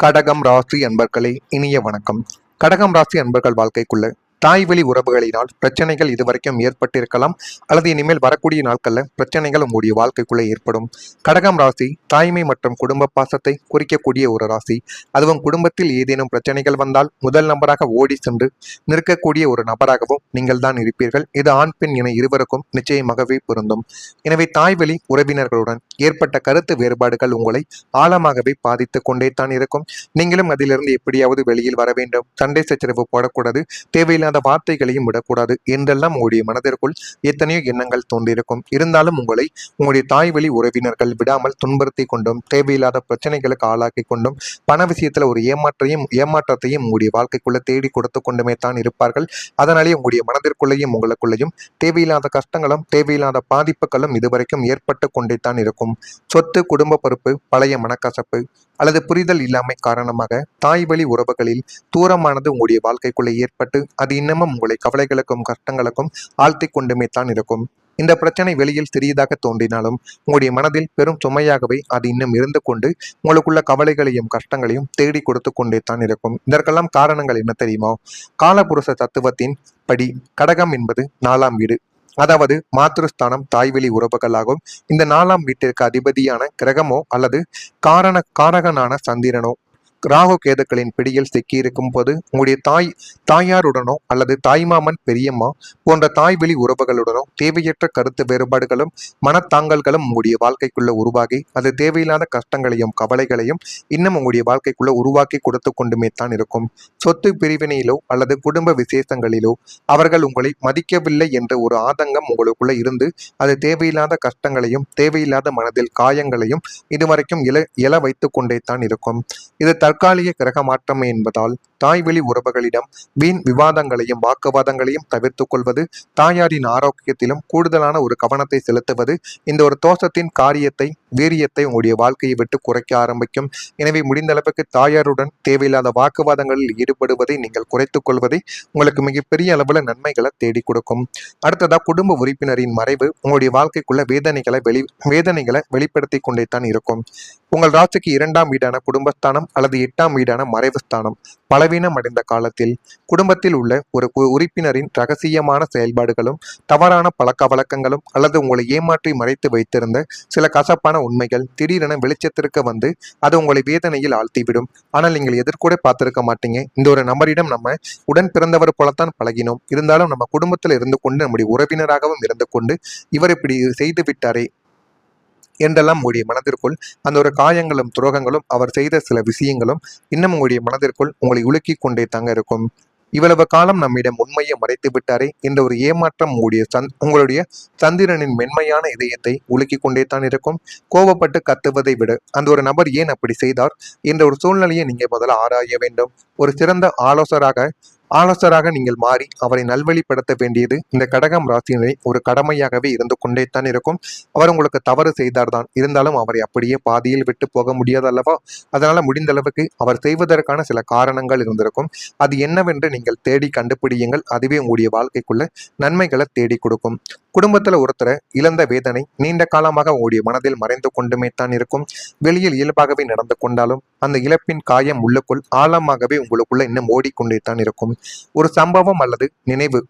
கடகம் ராசி அன்பர்களே, இனிய வணக்கம். கடகம் ராசி அன்பர்கள் வாழ்க்கைக்குள்ள தாய்வழி உறவுகளினால் பிரச்சனைகள் இதுவரைக்கும் ஏற்பட்டிருக்கலாம், அல்லது இனிமேல் வரக்கூடிய நாட்கள்ல பிரச்சனைகள் உங்களுடைய வாழ்க்கைக்குள்ள ஏற்படும். கடகம் ராசி தாய்மை மற்றும் குடும்ப பாசத்தை குறிக்கக்கூடிய ஒரு ராசி. அதுவும் குடும்பத்தில் ஏதேனும் பிரச்சனைகள் வந்தால் முதல் நபராக ஓடி சென்று நிற்கக்கூடிய ஒரு நபராகவும் நீங்கள் தான் இருப்பீர்கள். இது ஆண் பெண் என இருவருக்கும் நிச்சயமாகவே பொருந்தும். எனவே தாய்வழி உறவினர்களுடன் ஏற்பட்ட கருத்து வேறுபாடுகள் உங்களை ஆழமாகவே பாதித்துக் கொண்டே தான் இருக்கும். நீங்களும் அதிலிருந்து எப்படியாவது வெளியில் வர வேண்டும், சண்டை சச்சரவு போடக்கூடாது, தேவையில்லாத வார்த்தைகளையும் விடக்கூடாது என்றெல்லாம் உங்களுடைய மனதிற்குள் எத்தனையோ எண்ணங்கள் தோன்றியிருக்கும். இருந்தாலும் உங்களை உங்களுடைய தாய்வழி உறவினர்கள் விடாமல் துன்புறுத்தி கொண்டும் தேவையில்லாத பிரச்சனைகளுக்கு ஆளாக்கி கொண்டும் பண விஷயத்துல ஒரு ஏமாற்றத்தையும் உங்களுடைய வாழ்க்கைக்குள்ள தேடி கொடுத்து கொண்டுமே தான் இருப்பார்கள். அதனாலேயே உங்களுடைய மனதிற்குள்ளேயும் உங்களுக்குள்ளேயும் தேவையில்லாத கஷ்டங்களும் தேவையில்லாத பாதிப்புகளும் இதுவரைக்கும் ஏற்பட்டு கொண்டே தான் இருக்கும். சொத்து, குடும்ப பொறுப்பு, பழைய மனக்கசப்பு அல்லது புரிதல் இல்லாமை காரணமாக தாய்வழி உறவுகளில் தூரமானது உங்களுடைய வாழ்க்கைக்குள்ளே ஏற்பட்டு அது இன்னமும் உங்களை கவலைகளுக்கும் கஷ்டங்களுக்கும் ஆழ்த்தி கொண்டுமே தான் இருக்கும். இந்த பிரச்சனை வெளியில் சிறியதாக தோன்றினாலும் உங்களுடைய மனதில் பெரும் சுமையாகவே அது இன்னும் இருந்து கொண்டு உங்களுக்குள்ள கவலைகளையும் கஷ்டங்களையும் தேடி கொடுத்து கொண்டே தான் இருக்கும். இதற்கெல்லாம் காரணங்கள் என்ன தெரியுமா? காலபுருஷ தத்துவத்தின் படி கடகம் என்பது 4ஆம் வீடு, அதாவது மாத்ருஸ்தானம், தாய்வழி உறவுகளாகும். இந்த 4ஆம் வீட்டிற்கு அதிபதியான கிரகமோ அல்லது காரகனான சந்திரனோ ராகு கேதுக்களின் பிடியில் சிக்கியிருக்கும் போது உங்களுடைய தாயாருடனோ அல்லது தாய்மாமன், பெரியம்மா போன்ற தாய்வழி உறவுகளுடனோ தேவையற்ற கருத்து வேறுபாடுகளும் மனத்தாங்கல்களும் உங்களுடைய வாழ்க்கைக்குள்ள உருவாகி அது தேவையில்லாத கஷ்டங்களையும் கவலைகளையும் இன்னும் உங்களுடைய வாழ்க்கைக்குள்ள உருவாக்கி கொடுத்து கொண்டுமே தான் இருக்கும். சொத்து பிரிவினையிலோ அல்லது குடும்ப விசேஷங்களிலோ அவர்கள் உங்களை மதிக்கவில்லை என்ற ஒரு ஆதங்கம் உங்களுக்குள்ள இருந்து அது தேவையில்லாத கஷ்டங்களையும் தேவையில்லாத மனதில் காயங்களையும் இதுவரைக்கும் இழ வைத்து கொண்டே தான் இருக்கும். இது தற்காலிக கிரக மாற்றம் என்பதால் தாய்வழி உறவுகளிடம் வீண் விவாதங்களையும் வாக்குவாதங்களையும் தவிர்த்து கொள்வது, தாயாரின் ஆரோக்கியத்திலும் கூடுதலான ஒரு கவனத்தை செலுத்துவது இந்த ஒரு தோஷத்தின் வீரியத்தை உங்களுடைய வாழ்க்கையை விட்டு குறைக்க ஆரம்பிக்கும். எனவே முடிந்த அளவுக்கு தாயாருடன் தேவையில்லாத வாக்குவாதங்களில் ஈடுபடுவதை நீங்கள் குறைத்துக் கொள்வதை உங்களுக்கு மிகப்பெரிய அளவுல நன்மைகளை தேடி கொடுக்கும். அடுத்ததா குடும்ப உறுப்பினரின் மறைவு உங்களுடைய வாழ்க்கைக்குள்ள வேதனைகளை வெளிப்படுத்தி கொண்டே தான் இருக்கும். உங்கள் ராசிக்கு 2ஆம் வீடான குடும்பஸ்தானம் அல்லது 8ஆம் வீடான மறைவு ஸ்தானம் பலவீனம் அடைந்த காலத்தில் குடும்பத்தில் உள்ள ஒரு உறுப்பினரின் ரகசியமான செயல்பாடுகளும் தவறான பழக்க வழக்கங்களும் அல்லது உங்களை ஏமாற்றி மறைத்து வைத்திருந்த சில கசப்பான உண்மைகள் திடீரென வெளிச்சத்திற்கு வந்து அது உங்களை வேதனையில் ஆழ்த்திவிடும். ஆனால் நீங்கள் எதிர்கூட பார்த்திருக்க மாட்டீங்க. இந்த ஒரு நபரிடம் நம்ம உடன் பிறந்தவர் போலத்தான் பழகினோம், இருந்தாலும் நம்ம குடும்பத்தில் இருந்து கொண்டு நம்முடைய உறவினராகவும் இருந்து கொண்டு இவர் இப்படி செய்து விட்டாரே என்றெல்லாம் உங்களுடைய மனதிற்குள் அந்த ஒரு காயங்களும் துரோகங்களும் அவர் செய்த சில விஷயங்களும் இன்னும் உங்களுடைய மனதிற்குள் உங்களை உலுக்கி கொண்டே தாங்க இருக்கும். இவ்வளவு காலம் நம்மிடம் உண்மையை மறைத்து விட்டாரே என்ற ஒரு ஏமாற்றம் உங்களுடைய சந்திரனின் மென்மையான இதயத்தை உலுக்கி கொண்டே தான் இருக்கும். கோபப்பட்டு கத்துவதை விட அந்த ஒரு நபர் ஏன் அப்படி செய்தார் என்ற ஒரு சூழ்நிலையை நீங்க முதல்ல ஆராய வேண்டும். ஒரு சிறந்த ஆலோசராக நீங்கள் மாறி அவரை நல்வழிப்படுத்த வேண்டியது இந்த கடகம் ராசியினரை ஒரு கடமையாகவே இருந்து கொண்டே தான் இருக்கும். அவர் உங்களுக்கு தவறு செய்தார்தான், இருந்தாலும் அவரை அப்படியே பாதியில் விட்டு போக முடியாது அல்லவா? அதனால முடிந்த அளவுக்கு அவர் செய்வதற்கான சில காரணங்கள் இருந்திருக்கும். அது என்னவென்று நீங்கள் தேடி கண்டுபிடியுங்கள். அதுவே உங்களுடைய வாழ்க்கைக்குள்ள நன்மைகளை தேடி கொடுக்கும். குடும்பத்துல ஒருத்தரை இழந்த வேதனை நீண்ட காலமாக உங்களுடைய மனதில் மறைந்து கொண்டுமே தான் இருக்கும். வெளியில் இயல்பாகவே நடந்து கொண்டாலும் அந்த இழப்பின் காயம் உள்ளுக்குள் ஆழமாகவே உங்களுக்குள்ள இன்னும் ஓடிக்கொண்டே தான் இருக்கும். ஒரு சம்பவம் அல்லது நினைவு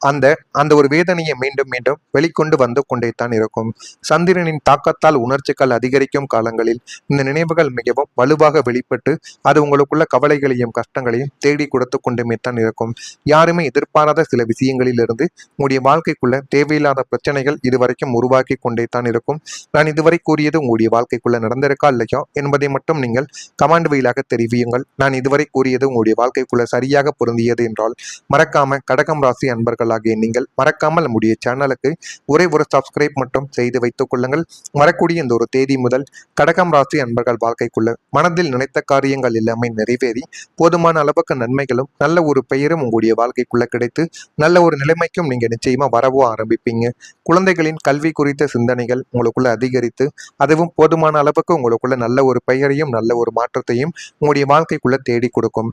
அந்த அந்த ஒரு வேதனையை மீண்டும் மீண்டும் வெளிக்கொண்டு வந்து கொண்டே தான் இருக்கும். சந்திரனின் தாக்கத்தால் உணர்ச்சிகள் அதிகரிக்கும் காலங்களில் இந்த நினைவுகள் மிகவும் வலுவாக வெளிப்பட்டு அது உங்களுக்குள்ள கவலைகளையும் கஷ்டங்களையும் தேடி கொடுத்து கொண்டுமே தான் இருக்கும். யாருமே எதிர்பாராத சில விஷயங்களில் இருந்து உங்களுடைய வாழ்க்கைக்குள்ள தேவையில்லாத பிரச்சனைகள் இதுவரைக்கும் உருவாக்கி கொண்டே தான் இருக்கும். நான் இதுவரை கூறியது உங்களுடைய வாழ்க்கைக்குள்ள நடந்திருக்கா இல்லையா என்பதை மட்டும் நீங்கள் கமாண்ட் வழியாக தெரிவியுங்கள். நான் இதுவரை கூறியது உங்களுடைய வாழ்க்கைக்குள்ள சரியாக பொருந்தியது என்றால் மறக்காம கடகம் ராசி அன்பர்கள் நீங்கள் மறக்காமல் நம்முடைய சேனலுக்கு ஒரே ஒரு சப்ஸ்கிரைப் மட்டும் செய்து வைத்துக் கொள்ளுங்கள். வரக்கூடிய இந்த ஒரு தேதி முதல் கடகம் ராசி அன்பர்கள் வாழ்க்கைக்குள்ள மனதில் நினைத்த காரியங்கள் எல்லாமே நிறைவேறி போதுமான அளவுக்கு நன்மைகளும் நல்ல ஒரு பெயரும் உங்களுடைய வாழ்க்கைக்குள்ள கிடைத்து நல்ல ஒரு நிலைமைக்கும் நீங்க நிச்சயமா வரவோ ஆரம்பிப்பீங்க. குழந்தைகளின் கல்வி குறித்த சிந்தனைகள் உங்களுக்குள்ள அதிகரித்து அதுவும் போதுமான அளவுக்கு உங்களுக்குள்ள நல்ல ஒரு பெயரையும் நல்ல ஒரு மாற்றத்தையும் உங்களுடைய வாழ்க்கைக்குள்ள தேடி கொடுக்கும்.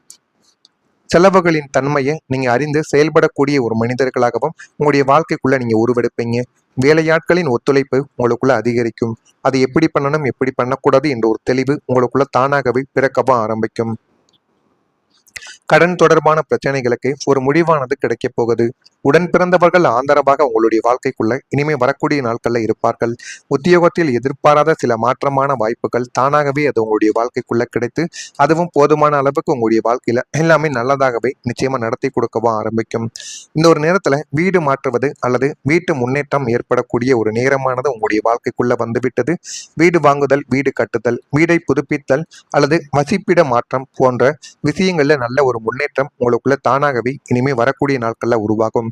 செலவுகளின் தன்மையை நீங்க அறிந்து செயல்படக்கூடிய ஒரு மனிதர்களாகவும் உங்களுடைய வாழ்க்கைக்குள்ள நீங்க உருவெடுப்பீங்க. வேலையாட்களின் ஒத்துழைப்பு உங்களுக்குள்ள அதிகரிக்கும். அது எப்படி பண்ணணும், எப்படி பண்ணக்கூடாது என்ற ஒரு தெளிவு உங்களுக்குள்ள தானாகவே பிறக்கவும் ஆரம்பிக்கும். கடன் தொடர்பான பிரச்சனைகளுக்கு ஒரு முடிவானது கிடைக்கப் போகுது. உடன் பிறந்தவர்கள் ஆதரவாக உங்களுடைய வாழ்க்கைக்குள்ள இனிமே வரக்கூடிய நாட்கள்ல இருப்பார்கள். உத்தியோகத்தில் எதிர்பாராத சில மாற்றமான வாய்ப்புகள் தானாகவே அது உங்களுடைய வாழ்க்கைக்குள்ள கிடைத்து, அதுவும் போதுமான அளவுக்கு உங்களுடைய வாழ்க்கையில எல்லாமே நல்லதாகவே நிச்சயமா நடத்தி கொடுக்கவும் ஆரம்பிக்கும். இந்த ஒரு நேரத்துல வீடு மாற்றுவது அல்லது வீட்டு முன்னேற்றம் ஏற்படக்கூடிய ஒரு நேரமானது உங்களுடைய வாழ்க்கைக்குள்ள வந்துவிட்டது. வீடு வாங்குதல், வீடு கட்டுதல், வீடை புதுப்பித்தல் அல்லது வசிப்பிட மாற்றம் போன்ற விஷயங்கள்ல நல்ல ஒரு முன்னேற்றம் உங்களுக்குள்ள தானாகவே இனிமே வரக்கூடிய நாட்கள்ல உருவாகும்.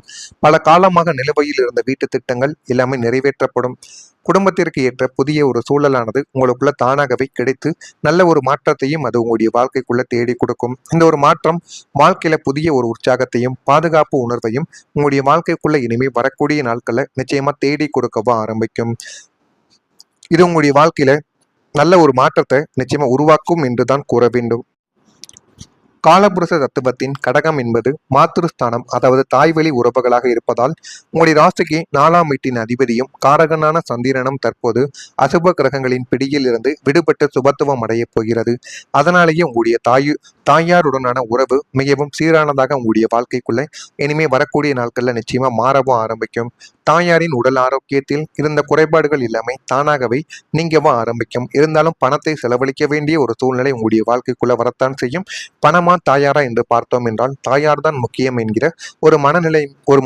பல காலமாக நிலுவையில் இருந்த வீட்டு திட்டங்கள் எல்லாமே நிறைவேற்றப்படும். குடும்பத்திற்கு ஏற்ற புதிய ஒரு சூழலானது உங்களுக்குள்ள தானாகவே கிடைத்து நல்ல ஒரு மாற்றத்தையும் அது உங்களுடைய வாழ்க்கைக்குள்ள தேடி கொடுக்கும். இந்த ஒரு மாற்றம் வாழ்க்கையில புதிய ஒரு உற்சாகத்தையும் பாதுகாப்பு உணர்வையும் உங்களுடைய வாழ்க்கைக்குள்ள இனிமே வரக்கூடிய நாட்கள்ல நிச்சயமா தேடி கொடுக்கவும் ஆரம்பிக்கும். இது உங்களுடைய வாழ்க்கையில நல்ல ஒரு மாற்றத்தை நிச்சயமா உருவாக்கும் என்றுதான் கூற வேண்டும். காலபுருஷ தத்துவத்தின் கடகம் என்பது மாத்திருஸ்தானம், அதாவது தாய்வழி உறவுகளாக இருப்பதால் உங்களுடைய ராசிக்கு 4ஆம் வீட்டின் அதிபதியும் காரகனான சந்திரனும் தற்போது அசுப கிரகங்களின் பிடியில் இருந்து விடுபட்டு சுபத்துவம் அடைய போகிறது. அதனாலேயே உங்களுடைய தாயாருடனான உறவு மிகவும் சீரானதாக உங்களுடைய வாழ்க்கைக்குள்ள இனிமே வரக்கூடிய நாட்கள்ல நிச்சயமா மாறவும் ஆரம்பிக்கும். தாயாரின் உடல் ஆரோக்கியத்தில் இருந்த குறைபாடுகள் எல்லாமே தானாகவே நீங்கவும் ஆரம்பிக்கும். இருந்தாலும் பணத்தை செலவழிக்க வேண்டிய ஒரு சூழ்நிலை உங்களுடைய வாழ்க்கைக்குள்ள வரத்தான் செய்யும். பணமா தாயாரா என்று பார்த்தோம் என்றால் தாயார் தான் முக்கியம் என்கிற ஒரு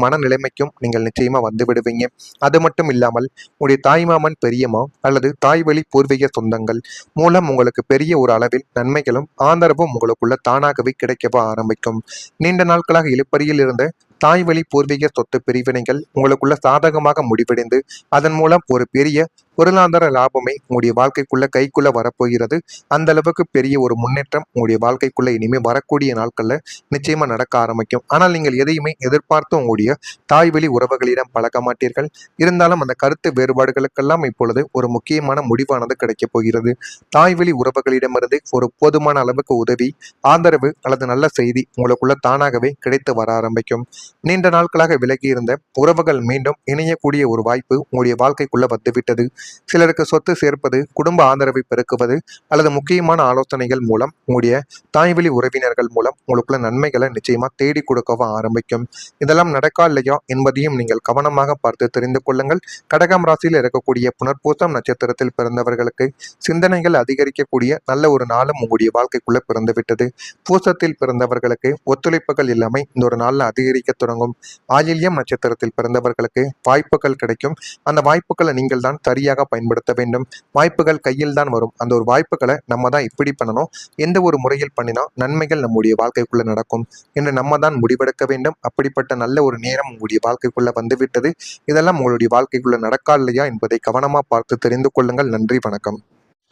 மனநிலைமைக்கும் நீங்கள் நிச்சயமா வந்து விடுவீங்க. அது மட்டும் இல்லாமல் உங்களுடைய தாய்மாமன், பெரியம்மா அல்லது தாய் வழி பூர்வீக சொந்தங்கள் மூலம் உங்களுக்கு பெரிய ஒரு அளவில் நன்மைகளும் ஆதரவும் உங்களுக்குள்ள தானாகவே கிடைக்கவும் ஆரம்பிக்கும். நீண்ட நாட்களாக இழுபறியில் இருந்த தாய் வழி பூர்வீக சொத்து பிரிவினைகள் உங்களுக்குள்ள சாதகமாக முடிவடைந்து அதன் மூலம் ஒரு பெரிய பொருளாதார லாபமே உங்களுடைய வாழ்க்கைக்குள்ள கைக்குள்ள வரப்போகிறது. அந்த அளவுக்கு பெரிய ஒரு முன்னேற்றம் உங்களுடைய வாழ்க்கைக்குள்ள இனிமே வரக்கூடிய நாட்கள்ல நிச்சயமா நடக்க ஆரம்பிக்கும். ஆனால் நீங்கள் எதையுமே எதிர்பார்த்து உங்களுடைய தாய் வழி உறவுகளிடம் பழக மாட்டீர்கள். இருந்தாலும் அந்த கருத்து வேறுபாடுகளுக்கெல்லாம் இப்பொழுது ஒரு முக்கியமான முடிவானது கிடைக்கப் போகிறது. தாய் வழி உறவுகளிடமிருந்து ஒரு போதுமான அளவுக்கு உதவி, ஆதரவு அல்லது நல்ல செய்தி உங்களுக்குள்ள தானாகவே கிடைத்து வர ஆரம்பிக்கும். நீண்ட நாட்களாக விலகி இருந்த உறவுகள் மீண்டும் இணையக்கூடிய ஒரு வாய்ப்பு உங்களுடைய வாழ்க்கைக்குள்ள வந்துவிட்டது. சிலருக்கு சொத்து சேர்ப்பது, குடும்ப ஆதரவை பெருக்குவது அல்லது முக்கியமான ஆலோசனைகள் மூலம் உங்களுடைய தாய்வழி உறவினர்கள் மூலம் உங்களுக்குள்ள நன்மைகளை நிச்சயமா தேடி கொடுக்கவும் ஆரம்பிக்கும். இதெல்லாம் நடக்கா இல்லையா என்பதையும் நீங்கள் கவனமாக பார்த்து தெரிந்து கொள்ளுங்கள். கடகம் ராசியில் இருக்கக்கூடிய புனர்பூசம் நட்சத்திரத்தில் பிறந்தவர்களுக்கு சிந்தனைகள் அதிகரிக்கக்கூடிய நல்ல ஒரு நாளும் உங்களுடைய வாழ்க்கைக்குள்ள பிறந்துவிட்டது. பூசத்தில் பிறந்தவர்களுக்கு ஒத்துழைப்புகள் எல்லாமே இந்த ஒரு நாளில் அதிகரிக்க தொடங்கும். ஆயில்யம் நட்சத்திரத்தில் பிறந்தவர்களுக்கு வாய்ப்புகள் கிடைக்கும். அந்த வாய்ப்புகளை நீங்கள் தான் சரியாக பயன்படுத்த வேண்டும். வாய்ப்புகள் கையில் தான் வரும். அந்த ஒரு வாய்ப்புகளை நம்ம தான் இப்படி பண்ணணும், எந்த ஒரு முறையில் பண்ணினா நன்மைகள் நம்முடைய வாழ்க்கைக்குள்ள நடக்கும் என்று நம்ம தான் முடிவெடுக்க வேண்டும். அப்படிப்பட்ட நல்ல ஒரு நேரம் உங்களுடைய வாழ்க்கைக்குள்ள வந்துவிட்டது. இதெல்லாம் உங்களுடைய வாழ்க்கைக்குள்ள நடக்கா இல்லையா என்பதை கவனமா பார்த்து தெரிந்து கொள்ளுங்கள். நன்றி, வணக்கம்.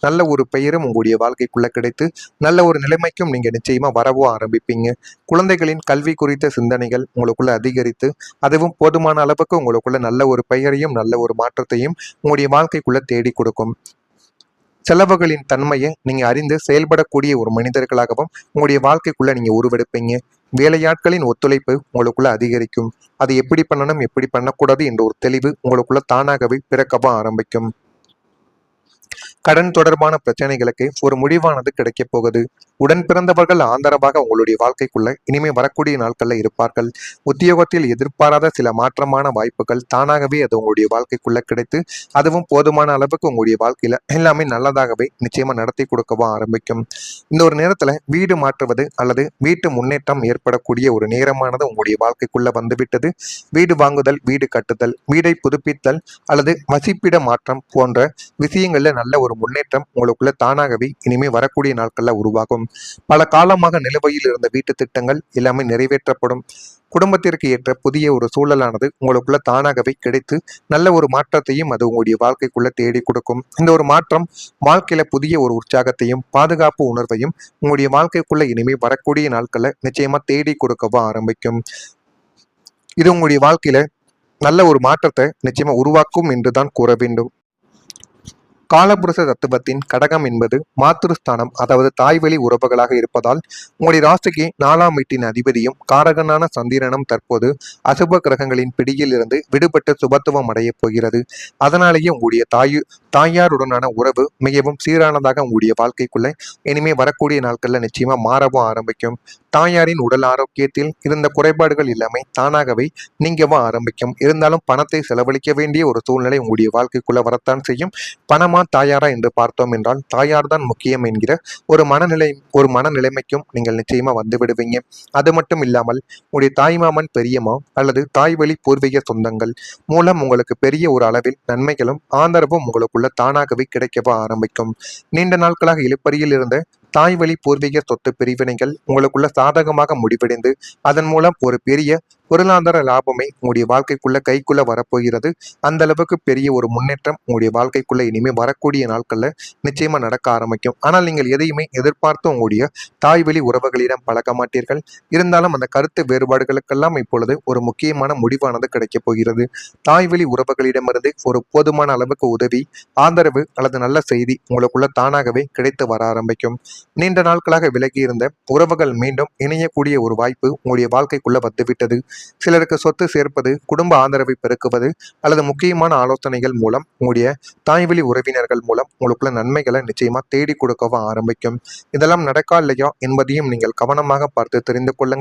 நல்ல ஒரு பெயரும் உங்களுடைய வாழ்க்கைக்குள்ள கிடைத்து நல்ல ஒரு நிலைமைக்கும் நீங்க நிச்சயமா வரவோ ஆரம்பிப்பீங்க. குழந்தைகளின் கல்வி குறித்த சிந்தனைகள் உங்களுக்குள்ள அதிகரித்து அதுவும் போதுமான அளவுக்கு உங்களுக்குள்ள நல்ல ஒரு பெயரையும் நல்ல ஒரு மாற்றத்தையும் உங்களுடைய வாழ்க்கைக்குள்ள தேடி கொடுக்கும். செலவுகளின் தன்மையை நீங்க அறிந்து செயல்படக்கூடிய ஒரு மனிதர்களாகவும் உங்களுடைய வாழ்க்கைக்குள்ள நீங்க உருவெடுப்பீங்க. வேலையாட்களின் ஒத்துழைப்பு உங்களுக்குள்ள அதிகரிக்கும். அது எப்படி பண்ணணும், எப்படி பண்ணக்கூடாது என்ற ஒரு தெளிவு உங்களுக்குள்ள தானாகவே பிறக்கவும் ஆரம்பிக்கும். கடன் தொடர்பான பிரச்சனைகளுக்கு ஒரு முடிவானது கிடைக்கப் போகுது. உடன் பிறந்தவர்கள் ஆதரவாக உங்களுடைய வாழ்க்கைக்குள்ள இனிமே வரக்கூடிய நாட்கள்ல இருப்பார்கள். உத்தியோகத்தில் எதிர்பாராத சில மாற்றமான வாய்ப்புகள் தானாகவே அது உங்களுடைய வாழ்க்கைக்குள்ள கிடைத்து அதுவும் போதுமான அளவுக்கு உங்களுடைய வாழ்க்கையில எல்லாமே நல்லதாகவே நிச்சயமா நடத்தி கொடுக்கவும் ஆரம்பிக்கும். இந்த ஒரு நேரத்துல வீடு மாற்றுவது அல்லது வீட்டு முன்னேற்றம் ஏற்படக்கூடிய ஒரு நேரமானது உங்களுடைய வாழ்க்கைக்குள்ள வந்துவிட்டது. வீடு வாங்குதல், வீடு கட்டுதல், வீடை புதுப்பித்தல் அல்லது வசிப்பிட மாற்றம் போன்ற விஷயங்கள்ல நல்ல ஒரு முன்னேற்றம் உங்களுக்குள்ள தானாகவே இனிமே வரக்கூடிய நாட்கள்ல உருவாகும். பல காலமாக நிலுவையில் இருந்த வீட்டு திட்டங்கள் எல்லாமே நிறைவேற்றப்படும். குடும்பத்திற்கு ஏற்ற புதிய ஒரு சூழலானது உங்களுக்குள்ள தானாகவே கிடைத்து நல்ல ஒரு மாற்றத்தையும் அது உங்களுடைய வாழ்க்கைக்குள்ள தேடி கொடுக்கும். இந்த ஒரு மாற்றம் வாழ்க்கையில புதிய ஒரு உற்சாகத்தையும் பாதுகாப்பு உணர்வையும் உங்களுடைய வாழ்க்கைக்குள்ள இனிமே வரக்கூடிய நாட்கள்ல நிச்சயமா தேடி கொடுக்கவும் ஆரம்பிக்கும். இது உங்களுடைய வாழ்க்கையில நல்ல ஒரு மாற்றத்தை நிச்சயமா உருவாக்கும் என்றுதான் கூற வேண்டும். காலபுருஷ தத்துவத்தின் கடகம் என்பது மாத்ருஸ்தானம், அதாவது தாய்வழி உறவுகளாக இருப்பதால் உங்களுடைய ராசிக்கு 4ஆம் வீட்டின் அதிபதியும் காரகனான சந்திரனும் தற்போது அசுப கிரகங்களின் பிடியில் இருந்து விடுபட்டு சுபத்துவம் அடைய போகிறது. அதனாலேயே உங்களுடைய தாயாருடனான உறவு மிகவும் சீரானதாக உங்களுடைய வாழ்க்கைக்குள்ள இனிமே வரக்கூடிய நாட்கள்ல நிச்சயமா மாறவும் ஆரம்பிக்கும். தாயாரின் உடல் ஆரோக்கியத்தில் இருந்த குறைபாடுகள் எல்லாமே தானாகவே நீங்கவும் ஆரம்பிக்கும். இருந்தாலும் பணத்தை செலவழிக்க வேண்டிய ஒரு சூழ்நிலை உங்களுடைய வாழ்க்கைக்குள்ள வரத்தான் செய்யும். பணமா தாயாரா என்று பார்த்தோம் என்றால் தாயார் தான் முக்கியம் என்கிற ஒரு மனநிலைமைக்கும் நீங்கள் நிச்சயமா வந்து விடுவீங்க. அது மட்டும் இல்லாமல் உங்களுடைய தாய்மாமன் பெரியம்மா அல்லது தாய்வழி பூர்வீக சொந்தங்கள் மூலம் உங்களுக்கு பெரிய ஒரு அளவில் நன்மைகளும் ஆதரவும் உங்களுக்குள்ள தானாகவே கிடைக்கவா ஆரம்பிக்கும். நீண்ட நாட்களாக இழுப்பறியில் இருந்த தாய்வழி பூர்வீக சொத்து பிரிவினைகள் உங்களுக்குள்ள சாதகமாக முடிவடைந்து அதன் மூலம் ஒரு பெரிய பொருளாதார லாபமே உங்களுடைய வாழ்க்கைக்குள்ள கைக்குள்ள வரப்போகிறது. அந்த அளவுக்கு பெரிய ஒரு முன்னேற்றம் உங்களுடைய வாழ்க்கைக்குள்ள இனிமே வரக்கூடிய நாட்கள்ல நிச்சயமா நடக்க ஆரம்பிக்கும். ஆனால் நீங்கள் எதையுமே எதிர்பார்த்து உங்களுடைய தாய்வழி உறவுகளிடம் பழக மாட்டீர்கள். இருந்தாலும் அந்த கருத்து வேறுபாடுகளுக்கெல்லாம் இப்பொழுது ஒரு முக்கியமான முடிவானது கிடைக்கப் போகிறது. தாய்வழி உறவுகளிடமிருந்து ஒரு போதுமான அளவுக்கு உதவி, ஆதரவு அல்லது நல்ல செய்தி உங்களுக்குள்ள தானாகவே கிடைத்து வர ஆரம்பிக்கும். நீண்ட நாட்களாக விலகி இருந்த உறவுகள் மீண்டும் இணையக்கூடிய ஒரு வாய்ப்பு உங்களுடைய வாழ்க்கைக்குள்ள வந்துவிட்டது. சிலருக்கு சொத்து சேர்ப்பது, குடும்ப ஆதரவை பெருக்குவது அல்லது முக்கியமான ஆலோசனைகள் மூலம் உங்களுடைய தாய்வழி உறவினர்கள் மூலம் உங்களுக்குள்ள நன்மைகளை நிச்சயமா தேடி கொடுக்கவும் ஆரம்பிக்கும். இதெல்லாம் நடக்கா இல்லையா என்பதையும் நீங்கள் கவனமாக பார்த்து தெரிந்து கொள்ளுங்கள்.